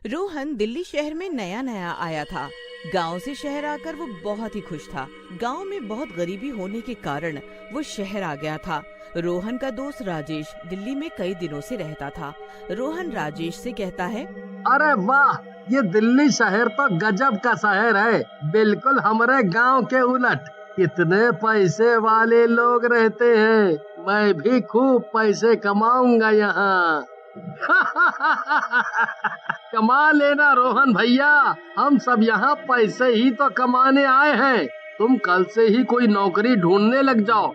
रोहन दिल्ली शहर में नया नया आया था। गांव से शहर आकर वो बहुत ही खुश था। गांव में बहुत गरीबी होने के कारण वो शहर आ गया था। रोहन का दोस्त राजेश दिल्ली में कई दिनों से रहता था। रोहन राजेश से कहता है, अरे वाह, ये दिल्ली शहर तो गजब का शहर है, बिल्कुल हमारे गांव के उलट। कितने पैसे वाले लोग रहते हैं, मैं भी खूब पैसे कमाऊंगा यहाँ। कमा लेना रोहन भैया, हम सब यहाँ पैसे ही तो कमाने आए हैं। तुम कल से ही कोई नौकरी ढूंढने लग जाओ।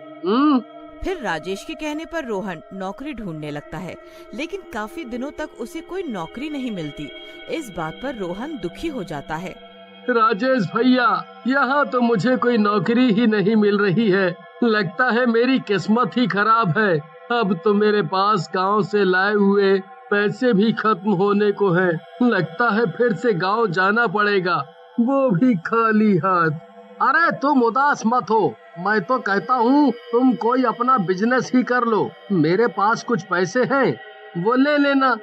फिर राजेश के कहने पर रोहन नौकरी ढूंढने लगता है, लेकिन काफी दिनों तक उसे कोई नौकरी नहीं मिलती। इस बात पर रोहन दुखी हो जाता है। राजेश भैया, यहाँ तो मुझे कोई नौकरी ही नहीं मिल रही है। लगता है मेरी किस्मत ही खराब है। अब तो मेरे पास गांव से लाए हुए पैसे भी खत्म होने को हैं। लगता है फिर से गांव जाना पड़ेगा, वो भी खाली हाथ। अरे तुम उदास मत हो, मैं तो कहता हूँ तुम कोई अपना बिजनेस ही कर लो। मेरे पास कुछ पैसे हैं, वो ले लेना।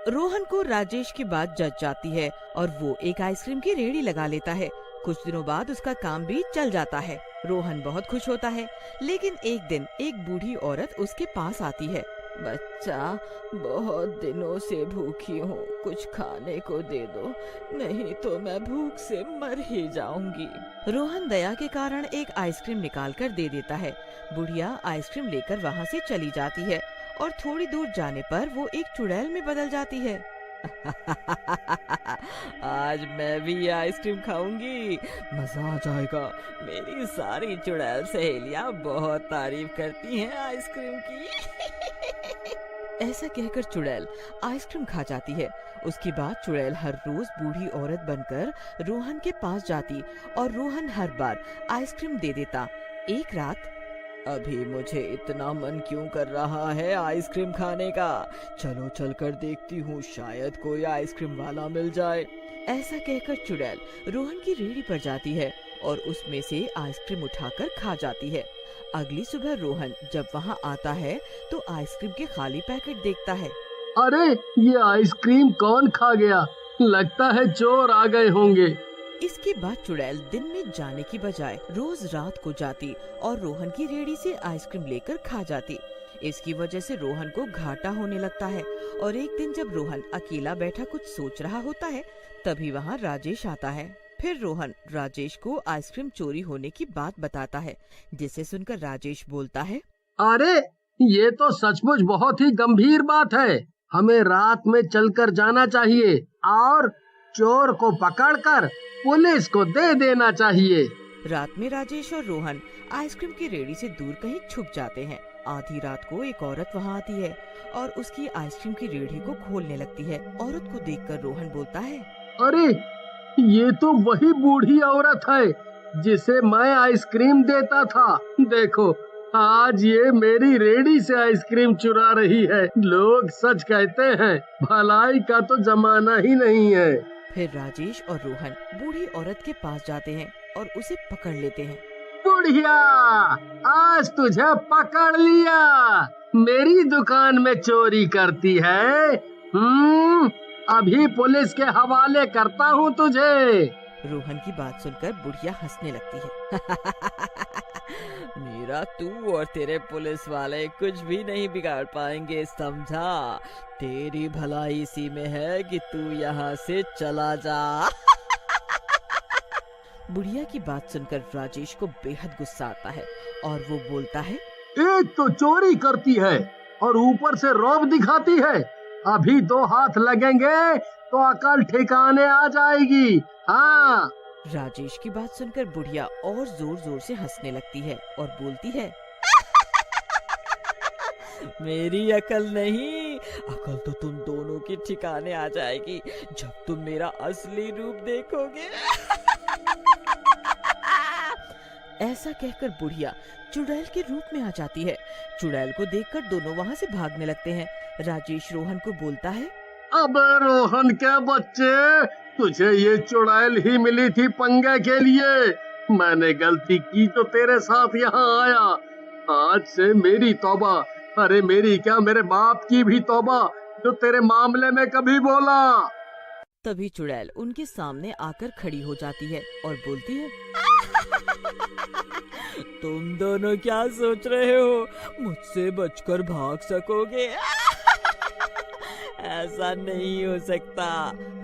रोहन को राजेश की बात जच जाती है और वो एक आइसक्रीम की रेहड़ी लगा लेता है। कुछ दिनों बाद उसका काम भी चल जाता है। रोहन बहुत खुश होता है, लेकिन एक दिन एक बूढ़ी औरत उसके पास आती है। बच्चा, बहुत दिनों से भूखी हूँ, कुछ खाने को दे दो, नहीं तो मैं भूख से मर ही जाऊंगी। रोहन दया के कारण एक आइसक्रीम निकाल कर दे देता है। बुढ़िया आइसक्रीम लेकर वहाँ से चली जाती है और थोड़ी दूर जाने पर वो एक चुड़ैल में बदल जाती है। आज मैं भी आइसक्रीम खाऊंगी, मजा आ जाएगा। मेरी सारी चुड़ैल सहेलियां बहुत तारीफ करती हैं आइसक्रीम की। ऐसा कहकर चुड़ैल आइसक्रीम खा जाती है। उसके बाद चुड़ैल हर रोज बूढ़ी औरत बनकर रोहन के पास जाती और रोहन हर बार आइसक्रीम दे देता। एक रात, अभी मुझे इतना मन क्यों कर रहा है आइसक्रीम खाने का, चलो चलकर देखती हूँ, शायद कोई आइसक्रीम वाला मिल जाए। ऐसा कहकर चुड़ैल रोहन की रेहड़ी पर जाती है और उसमें से आइसक्रीम उठाकर खा जाती है। अगली सुबह रोहन जब वहाँ आता है तो आइसक्रीम के खाली पैकेट देखता है। अरे ये आइसक्रीम कौन खा गया? लगता है चोर आ गए होंगे। इसके बाद चुड़ैल दिन में जाने की बजाय रोज रात को जाती और रोहन की रेहड़ी से आइसक्रीम लेकर खा जाती। इसकी वजह से रोहन को घाटा होने लगता है और एक दिन जब रोहन अकेला बैठा कुछ सोच रहा होता है, तभी वहाँ राजेश आता है। फिर रोहन राजेश को आइसक्रीम चोरी होने की बात बताता है, जिसे सुनकर राजेश बोलता है, अरे ये तो सचमुच बहुत ही गंभीर बात है। हमें रात में चलकर जाना चाहिए और चोर को पकड़कर पुलिस को दे देना चाहिए। रात में राजेश और रोहन आइसक्रीम की रेहड़ी से दूर कहीं छुप जाते हैं। आधी रात को एक औरत वहाँ आती है और उसकी आइसक्रीम की रेहड़ी को खोलने लगती है। औरत को देखकर रोहन बोलता है, अरे ये तो वही बूढ़ी औरत है जिसे मैं आइसक्रीम देता था। देखो, आज ये मेरी रेहड़ी से आइसक्रीम चुरा रही है। लोग सच कहते हैं, भलाई का तो जमाना ही नहीं है। फिर राजेश और रोहन बूढ़ी औरत के पास जाते हैं और उसे पकड़ लेते हैं। बुढ़िया, आज तुझे पकड़ लिया, मेरी दुकान में चोरी करती है। अभी पुलिस के हवाले करता हूँ तुझे। रोहन की बात सुनकर बुढ़िया हंसने लगती है। मेरा तू और तेरे पुलिस वाले कुछ भी नहीं बिगाड़ पाएंगे, समझा? तेरी भलाई इसी में है कि तू यहाँ से चला जा। बुढ़िया की बात सुनकर राजेश को बेहद गुस्सा आता है और वो बोलता है, एक तो चोरी करती है और ऊपर से रौब दिखाती है। अभी दो हाथ लगेंगे तो अकल ठिकाने आ जाएगी। हाँ। राजेश की बात सुनकर बुढ़िया और जोर जोर से हंसने लगती है और बोलती है, मेरी अकल नहीं, अकल तो तुम दोनों की ठिकाने आ जाएगी जब तुम मेरा असली रूप देखोगे। ऐसा कहकर बुढ़िया चुड़ैल के रूप में आ जाती है। चुड़ैल को देखकर दोनों वहाँ से भागने लगते हैं। राजेश रोहन को बोलता है, अबे रोहन के बच्चे, तुझे ये चुड़ैल ही मिली थी पंगे के लिए। मैंने गलती की तो तेरे साथ यहाँ आया। आज से मेरी तौबा, अरे मेरी क्या, मेरे बाप की भी तौबा, जो तेरे मामले में कभी बोला। तभी चुड़ैल उनके सामने आकर खड़ी हो जाती है और बोलती है, तुम दोनों क्या सोच रहे हो, मुझसे बचकर भाग सकोगे? ऐसा नहीं हो सकता।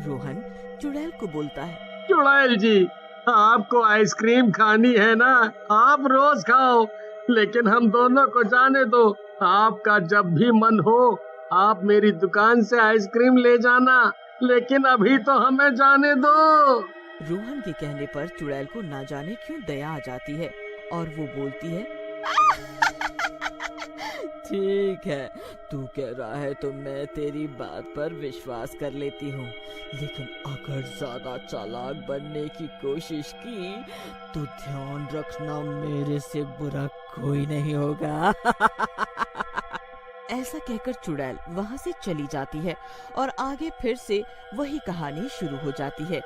रोहन चुड़ैल को बोलता है, चुड़ैल जी, आपको आइसक्रीम खानी है ना, आप रोज खाओ, लेकिन हम दोनों को जाने दो। आपका जब भी मन हो आप मेरी दुकान से आइसक्रीम ले जाना, लेकिन अभी तो हमें जाने दो। रोहन के कहने पर चुड़ैल को ना जाने क्यों दया आ जाती है और वो बोलती है, ठीक है, तू कह रहा है तो मैं तेरी बात पर विश्वास कर लेती हूँ, लेकिन अगर ज्यादा चालाक बनने की कोशिश की तो ध्यान रखना, मेरे से बुरा कोई नहीं होगा। ऐसा कहकर चुड़ैल वहाँ से चली जाती है और आगे फिर से वही कहानी शुरू हो जाती है।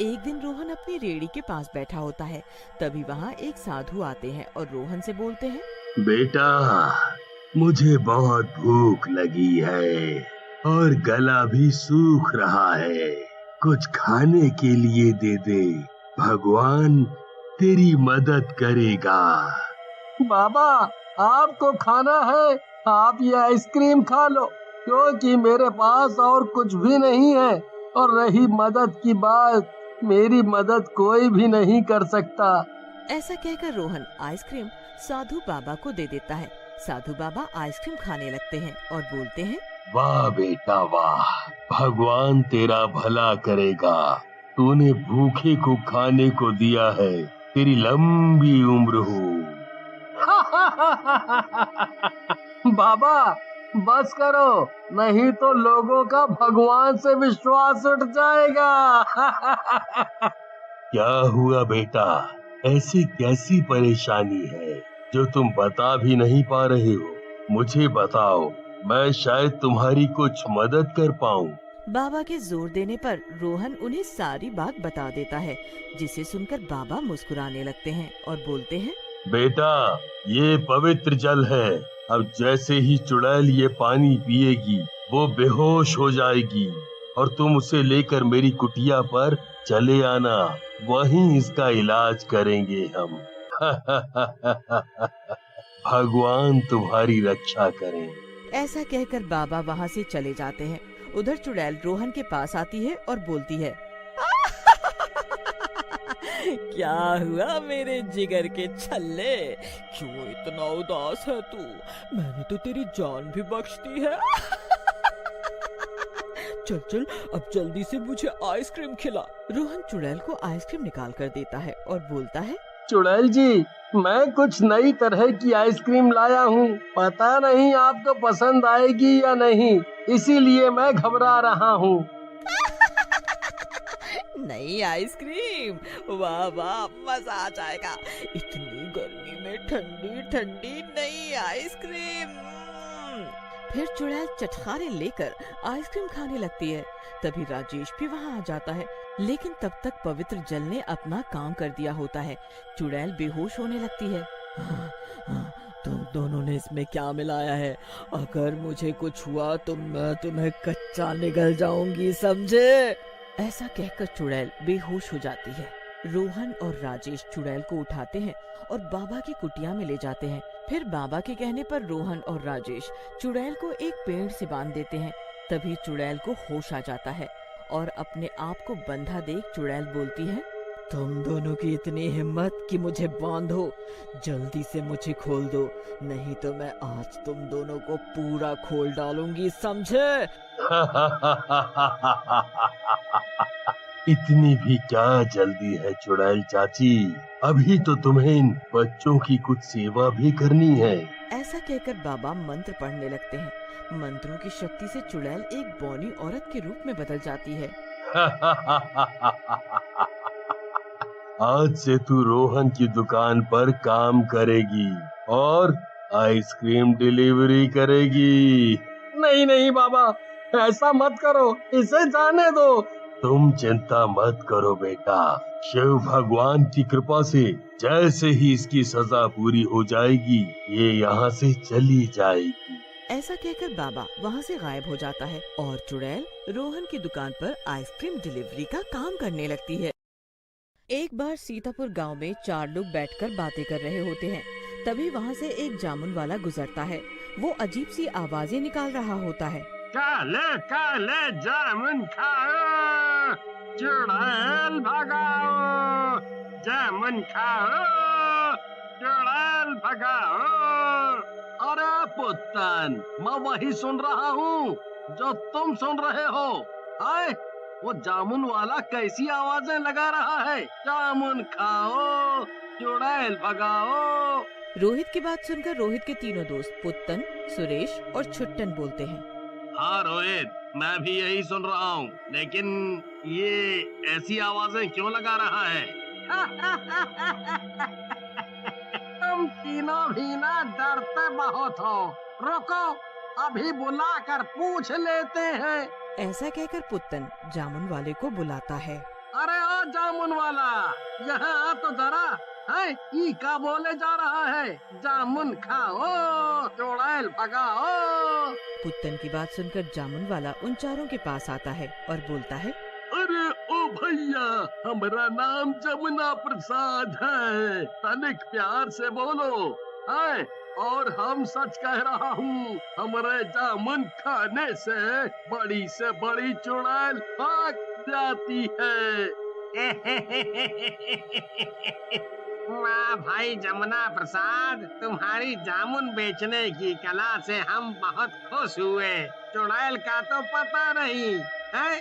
एक दिन रोहन अपनी रेड़ी के पास बैठा होता है, तभी वहाँ एक साधु आते हैं और रोहन से बोलते हैं, बेटा, मुझे बहुत भूख लगी है और गला भी सूख रहा है, कुछ खाने के लिए दे दे, भगवान तेरी मदद करेगा। बाबा, आपको खाना है, आप ये आइसक्रीम खा लो, क्योंकि मेरे पास और कुछ भी नहीं है, और रही मदद की बात, मेरी मदद कोई भी नहीं कर सकता। ऐसा कहकर रोहन आइसक्रीम साधु बाबा को दे देता है। साधु बाबा आइसक्रीम खाने लगते हैं और बोलते हैं, वाह बेटा वाह, भगवान तेरा भला करेगा, तूने भूखे को खाने को दिया है, तेरी लंबी उम्र हो। बाबा बस करो, नहीं तो लोगों का भगवान से विश्वास उठ जाएगा। क्या हुआ बेटा, ऐसी कैसी परेशानी है जो तुम बता भी नहीं पा रहे हो? मुझे बताओ, मैं शायद तुम्हारी कुछ मदद कर पाऊँ। बाबा के जोर देने पर रोहन उन्हें सारी बात बता देता है, जिसे सुनकर बाबा मुस्कुराने लगते हैं और बोलते हैं, बेटा, ये पवित्र जल है, अब जैसे ही चुड़ैल ये पानी पिएगी वो बेहोश हो जाएगी और तुम उसे लेकर मेरी कुटिया पर चले आना, वहीं इसका इलाज करेंगे हम। भगवान तुम्हारी रक्षा करें। ऐसा कहकर बाबा वहाँ से चले जाते हैं। उधर चुड़ैल रोहन के पास आती है और बोलती है, क्या हुआ मेरे जिगर के छल्ले, क्यों इतना उदास है तू? मैंने तो तेरी जान भी बख्श दी है। चल चल, अब जल्दी से मुझे आइसक्रीम खिला। रोहन चुड़ैल को आइसक्रीम निकाल कर देता है और बोलता है, चुड़ैल जी, मैं कुछ नई तरह की आइसक्रीम लाया हूँ, पता नहीं आपको पसंद आएगी या नहीं, इसीलिए मैं घबरा रहा हूँ। नई आइसक्रीम, वाह वाह, मजा आ जाएगा, इतनी गर्मी में ठंडी ठंडी नई आइसक्रीम। फिर चुड़ैल चटखारे लेकर आइसक्रीम खाने लगती है। तभी राजेश भी वहाँ आ जाता है, लेकिन तब तक पवित्र जल ने अपना काम कर दिया होता है। चुड़ैल बेहोश होने लगती है। तुम दोनों ने इसमें क्या मिलाया है? अगर मुझे कुछ हुआ तो मैं तुम्हें कच्चा निगल जाऊंगी, समझे? ऐसा कहकर चुड़ैल बेहोश हो जाती है। रोहन और राजेश चुड़ैल को उठाते हैं और बाबा की कुटिया में ले जाते हैं। फिर बाबा के कहने पर रोहन और राजेश चुड़ैल को एक पेड़ से बांध देते हैं। तभी चुड़ैल को होश आ जाता है और अपने आप को बंधा देख चुड़ैल बोलती है, तुम दोनों की इतनी हिम्मत कि मुझे बांधो, जल्दी से मुझे खोल दो, नहीं तो मैं आज तुम दोनों को पूरा खोल डालूंगी, समझे? इतनी भी क्या जल्दी है चुड़ैल चाची, अभी तो तुम्हें इन बच्चों की कुछ सेवा भी करनी है। ऐसा कहकर बाबा मंत्र पढ़ने लगते हैं। मंत्रों की शक्ति से चुड़ैल एक बौनी औरत के रूप में बदल जाती है। आज से तू रोहन की दुकान पर काम करेगी और आइसक्रीम डिलीवरी करेगी। नहीं नहीं बाबा, ऐसा मत करो, इसे जाने दो। तुम चिंता मत करो बेटा, शिव भगवान की कृपा से जैसे ही इसकी सजा पूरी हो जाएगी, ये यहाँ से चली जाएगी। ऐसा कहकर बाबा वहाँ से गायब हो जाता है और चुड़ैल रोहन की दुकान पर आइसक्रीम डिलीवरी का काम करने लगती है। एक बार सीतापुर गांव में 4 लोग बैठकर बातें कर रहे होते हैं। तभी वहाँ से एक जामुन वाला गुजरता है। वो अजीब सी आवाजें निकाल रहा होता है। काले काले जामुन खाओ, चुड़ैल भगाओ, जामुन खाओ, चुड़ैल भगाओ। अरे पुत्तन, मैं वही सुन रहा हूँ जो तुम सुन रहे हो। आए, वो जामुन वाला कैसी आवाजें लगा रहा है? जामुन खाओ, चुड़ैल भगाओ। रोहित की बात सुनकर रोहित के तीनों दोस्त पुत्तन, सुरेश और छुट्टन बोलते हैं। हाँ रोहित, मैं भी यही सुन रहा हूँ, लेकिन ये ऐसी आवाजें क्यों लगा रहा है? तुम तीनों भी ना डरते बहुत हो। रुको, अभी बुला कर पूछ लेते हैं। ऐसा कहकर पुत्तन जामुन वाले को बुलाता है। अरे ओ जामुन वाला, यहाँ आ तो जरा। है, ई का बोले जा रहा है? जामुन खाओ, चुड़ैल भगाओ। पुत्तन की बात सुनकर जामुन वाला उन चारों के पास आता है और बोलता है। अरे ओ भैया, हमारा नाम जमुना प्रसाद है, तनिक प्यार से बोलो। है, और हम सच कह रहा हूँ, हमारे जामुन खाने से बड़ी चुड़ैल भाग जाती है। वाह भाई जमुना प्रसाद, तुम्हारी जामुन बेचने की कला से हम बहुत खुश हुए। चुड़ैल का तो पता नहीं है।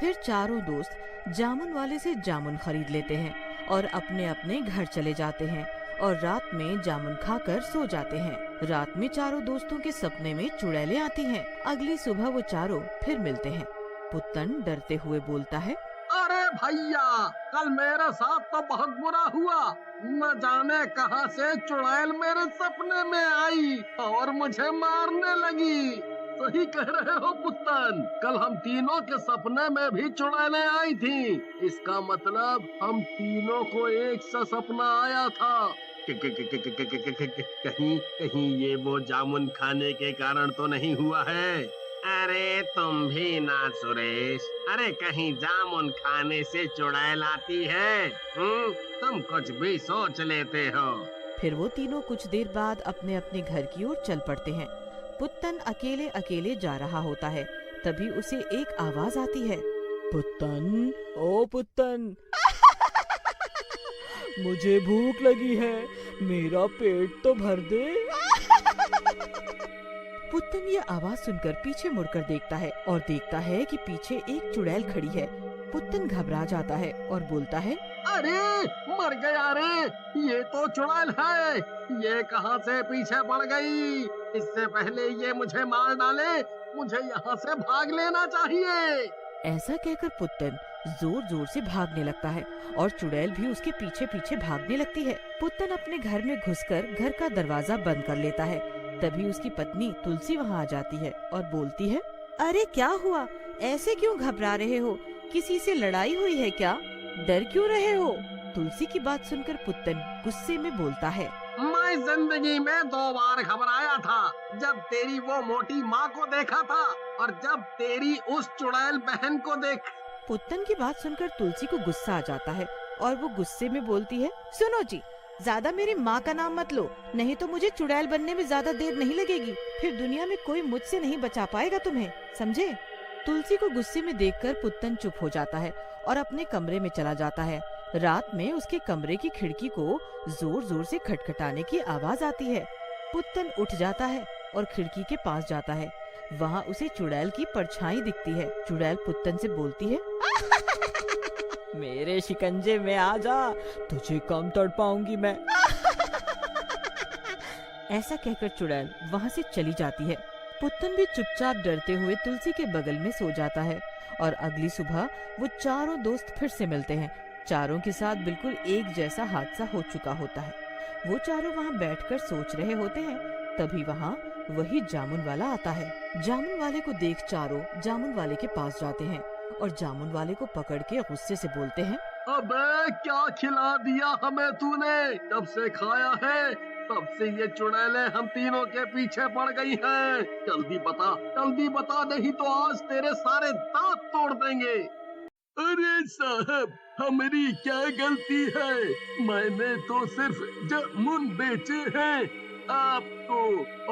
फिर चारों दोस्त जामुन वाले से जामुन खरीद लेते हैं और अपने अपने घर चले जाते हैं और रात में जामुन खाकर सो जाते हैं। रात में चारों दोस्तों के सपने में चुड़ैलें आती हैं। अगली सुबह वो चारों फिर मिलते हैं। पुत्तन डरते हुए बोलता है। अरे भैया, कल मेरे साथ तो बहुत बुरा हुआ। न जाने कहां से चुड़ैल मेरे सपने में आई और मुझे मारने लगी। सही कह रहे हो पुत्तन, कल हम तीनों के सपने में भी चुड़ैलें आई थी। इसका मतलब हम तीनों को एक सा सपना आया था। कहीं कहीं ये वो जामुन खाने के कारण तो नहीं हुआ है? अरे तुम भी ना सुरेश, अरे कहीं जामुन खाने से चुड़ैल आती है? तुम कुछ भी सोच लेते हो। फिर वो तीनों कुछ देर बाद अपने अपने घर की ओर चल पड़ते हैं। पुत्तन अकेले अकेले जा रहा होता है। तभी उसे एक आवाज आती है। पुत्तन, ओ पुत्तन, मुझे भूख लगी है, मेरा पेट तो भर दे। पुत्तन ये आवाज सुनकर पीछे मुड़कर देखता है और देखता है कि पीछे एक चुड़ैल खड़ी है। पुत्तन घबरा जाता है और बोलता है। अरे मर गया रे, ये तो चुड़ैल है। ये कहां से पीछे पड़ गई? इससे पहले ये मुझे मार डाले, मुझे यहाँ से भाग लेना चाहिए। ऐसा कहकर पुत्तन जोर जोर से भागने लगता है और चुड़ैल भी उसके पीछे पीछे भागने लगती है। पुत्तन अपने घर में घुसकर घर का दरवाजा बंद कर लेता है। तभी उसकी पत्नी तुलसी वहाँ आ जाती है और बोलती है। अरे क्या हुआ? ऐसे क्यों घबरा रहे हो? किसी से लड़ाई हुई है क्या? डर क्यों रहे हो? तुलसी की बात सुनकर पुत्तन गुस्से में बोलता है। मैं जिंदगी में 2 बार घबराया था, जब तेरी वो मोटी माँ को देखा था और जब तेरी उस चुड़ैल बहन को देख। पुत्तन की बात सुनकर तुलसी को गुस्सा आ जाता है और वो गुस्से में बोलती है। सुनो जी, ज्यादा मेरी माँ का नाम मत लो, नहीं तो मुझे चुड़ैल बनने में ज्यादा देर नहीं लगेगी। फिर दुनिया में कोई मुझसे नहीं बचा पाएगा तुम्हें, समझे? तुलसी को गुस्से में देखकर पुत्तन चुप हो जाता है और अपने कमरे में चला जाता है। रात में उसके कमरे की खिड़की को जोर जोर से खटखटाने की आवाज आती है। पुत्तन उठ जाता है और खिड़की के पास जाता है। वहाँ उसे चुड़ैल की परछाई दिखती है। चुड़ैल पुत्तन से बोलती है। मेरे शिकंजे में आ जा, तुझे कम तड़ पाऊंगी मैं। ऐसा कहकर चुड़ैल वहाँ से चली जाती है। पुत्तन भी चुपचाप डरते हुए तुलसी के बगल में सो जाता है और अगली सुबह वो चारों दोस्त फिर से मिलते हैं। चारों के साथ बिल्कुल एक जैसा हादसा हो चुका होता है। वो चारों वहाँ बैठकर सोच रहे होते हैं। तभी वहाँ वही जामुन वाला आता है। जामुन वाले को देख चारों जामुन वाले के पास जाते हैं और जामुन वाले को पकड़ के गुस्से से बोलते हैं। अबे क्या खिला दिया हमें तूने? कब से खाया है? तब से ये चुड़ैलें हम तीनों के पीछे पड़ गई हैं। जल्दी बता, नहीं तो आज तेरे सारे दांत तोड़ देंगे। अरे साहब, हमारी क्या गलती है? मैंने तो सिर्फ जामुन बेचे हैं आपको।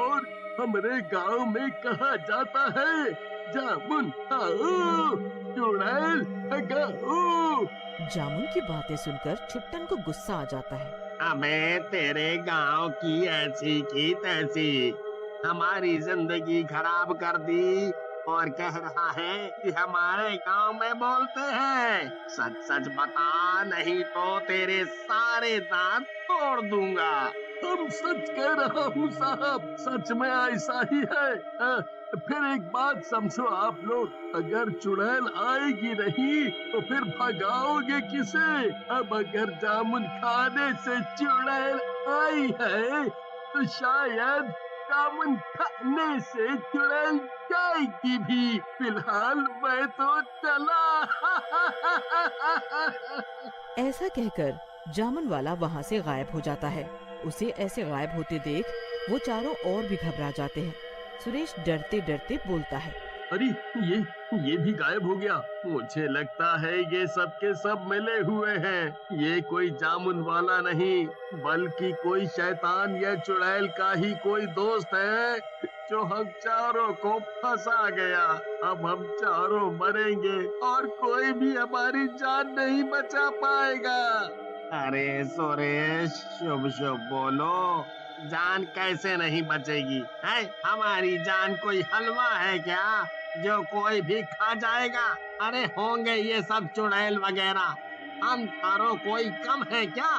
और हमारे गांव में कहा जाता है, जामुन खाओ चुड़ैल भगाओ। जामुन की बातें सुनकर छुट्टन को गुस्सा आ जाता है। अबे तेरे गांव की ऐसी की तैसी हमारी जिंदगी खराब कर दी और कह रहा है कि हमारे गांव में बोलते हैं। सच सच बता, नहीं तो तेरे सारे दांत तोड़ दूंगा। हम सच कह रहा हूँ साहब, सच में ऐसा ही है। फिर एक बात समझो आप लोग, अगर चुड़ैल आएगी नहीं तो फिर भगाओगे किसे? अब अगर जामुन खाने से चुड़ैल आई है तो शायद जामुन खाने से चुड़ैल जाएगी भी। फिलहाल मैं तो चला। ऐसा कहकर जामुन वाला वहाँ से गायब हो जाता है। उसे ऐसे गायब होते देख वो चारों और भी घबरा जाते हैं। सुरेश डरते डरते बोलता है, अरे ये भी गायब हो गया। मुझे लगता है ये सब के सब मिले हुए हैं। ये कोई जामुन वाला नहीं बल्कि कोई शैतान या चुड़ैल का ही कोई दोस्त है जो हम चारों को फंसा गया। अब हम चारों मरेंगे और कोई भी हमारी जान नहीं बचा पाएगा। अरे सुरेश, शुभ शुभ बोलो, जान कैसे नहीं बचेगी? है हमारी जान कोई हलवा है क्या जो कोई भी खा जाएगा? अरे होंगे ये सब चुड़ैल वगैरह, हम चारों कोई कम है क्या?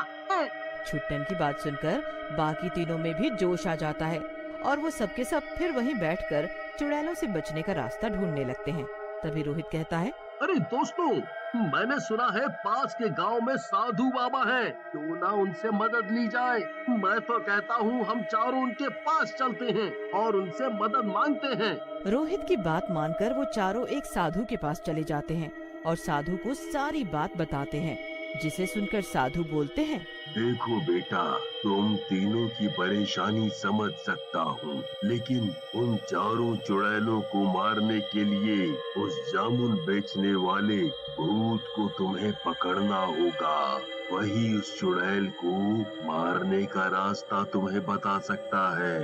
छुट्टन की बात सुनकर बाकी तीनों में भी जोश आ जाता है और वो सबके सब फिर वहीं बैठकर चुड़ैलों से बचने का रास्ता ढूंढने लगते हैं। तभी रोहित कहता है, अरे दोस्तों, मैंने सुना है पास के गांव में साधु बाबा हैं, क्यों ना उनसे मदद ली जाए। मैं तो कहता हूँ हम चारों उनके पास चलते हैं और उनसे मदद मांगते हैं। रोहित की बात मानकर वो चारों एक साधु के पास चले जाते हैं और साधु को सारी बात बताते हैं, जिसे सुनकर साधु बोलते हैं, देखो बेटा, तुम तीनों की परेशानी समझ सकता हूँ, लेकिन उन चारों चुड़ैलों को मारने के लिए उस जामुन बेचने वाले भूत को तुम्हें पकड़ना होगा। वही उस चुड़ैल को मारने का रास्ता तुम्हें बता सकता है।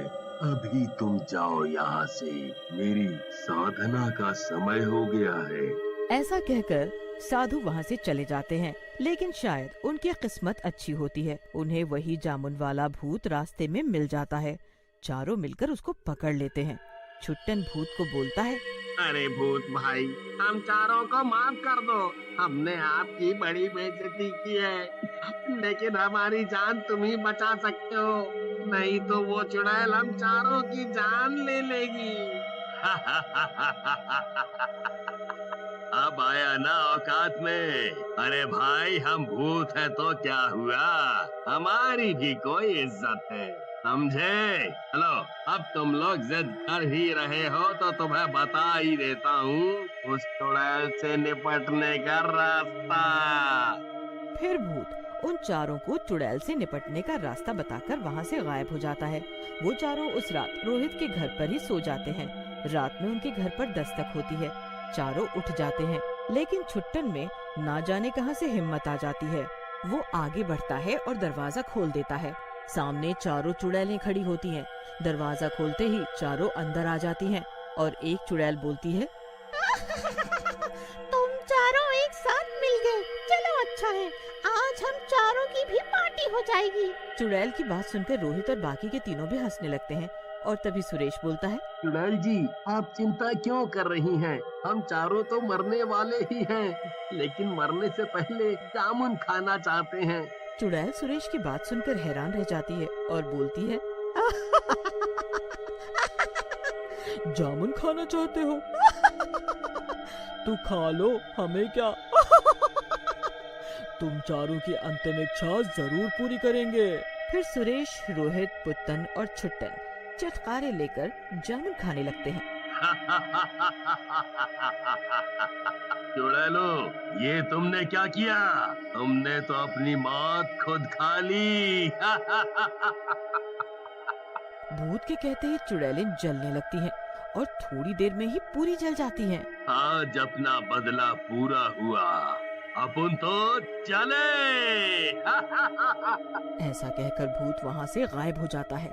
अभी तुम जाओ यहाँ से, मेरी साधना का समय हो गया है। ऐसा कहकर साधु वहाँ से चले जाते हैं। लेकिन शायद उनकी किस्मत अच्छी होती है, उन्हें वही जामुन वाला भूत रास्ते में मिल जाता है। चारों मिलकर उसको पकड़ लेते हैं। छुट्टन भूत को बोलता है, अरे भूत भाई, हम चारों को माफ कर दो। हमने आपकी बड़ी बेइज्जती की है, लेकिन हमारी जान तुम ही बचा सकते हो, नहीं तो वो चुड़ैल हम चारों की जान ले लेगी। अब आया ना औकात में। अरे भाई, हम भूत है तो क्या हुआ, हमारी भी कोई इज्जत है, समझे? चलो, अब तुम लोग जिद कर ही रहे हो तो तुम्हें बता ही देता हूँ उस चुड़ैल से निपटने का रास्ता। फिर भूत उन चारों को चुड़ैल से निपटने का रास्ता बताकर वहाँ से गायब हो जाता है। वो चारों उस रात रोहित के घर पर ही सो जाते हैं। रात में उनके घर पर दस्तक होती है। चारों उठ जाते हैं, लेकिन छुट्टन में ना जाने कहां से हिम्मत आ जाती है। वो आगे बढ़ता है और दरवाजा खोल देता है। सामने चारों चुड़ैलें खड़ी होती हैं। दरवाजा खोलते ही चारों अंदर आ जाती हैं और एक चुड़ैल बोलती है, तुम चारों एक साथ मिल गए, चलो अच्छा है, आज हम चारों की भी पार्टी हो जाएगी। चुड़ैल की बात सुनकर रोहित और बाकी के तीनों भी हंसने लगते हैं। और तभी सुरेश बोलता है, चुड़ैल जी, आप चिंता क्यों कर रही हैं? हम चारों तो मरने वाले ही हैं, लेकिन मरने से पहले जामुन खाना चाहते हैं। चुड़ैल सुरेश की बात सुनकर हैरान रह जाती है और बोलती है, जामुन खाना चाहते हो? तो खा लो, हमें क्या। तुम चारों की अंतिम इच्छा जरूर पूरी करेंगे। फिर सुरेश, रोहित, पुत्तन और छुट्टन चटकारे लेकर जामुन खाने लगते हैं। चुड़ैलो, ये तुमने क्या किया? तुमने तो अपनी मौत खुद खा ली। भूत के कहते ही चुड़ैलें जलने लगती हैं और थोड़ी देर में ही पूरी जल जाती हैं। आज अपना बदला पूरा हुआ, अपन तो चले। ऐसा कहकर भूत वहाँ से गायब हो जाता है।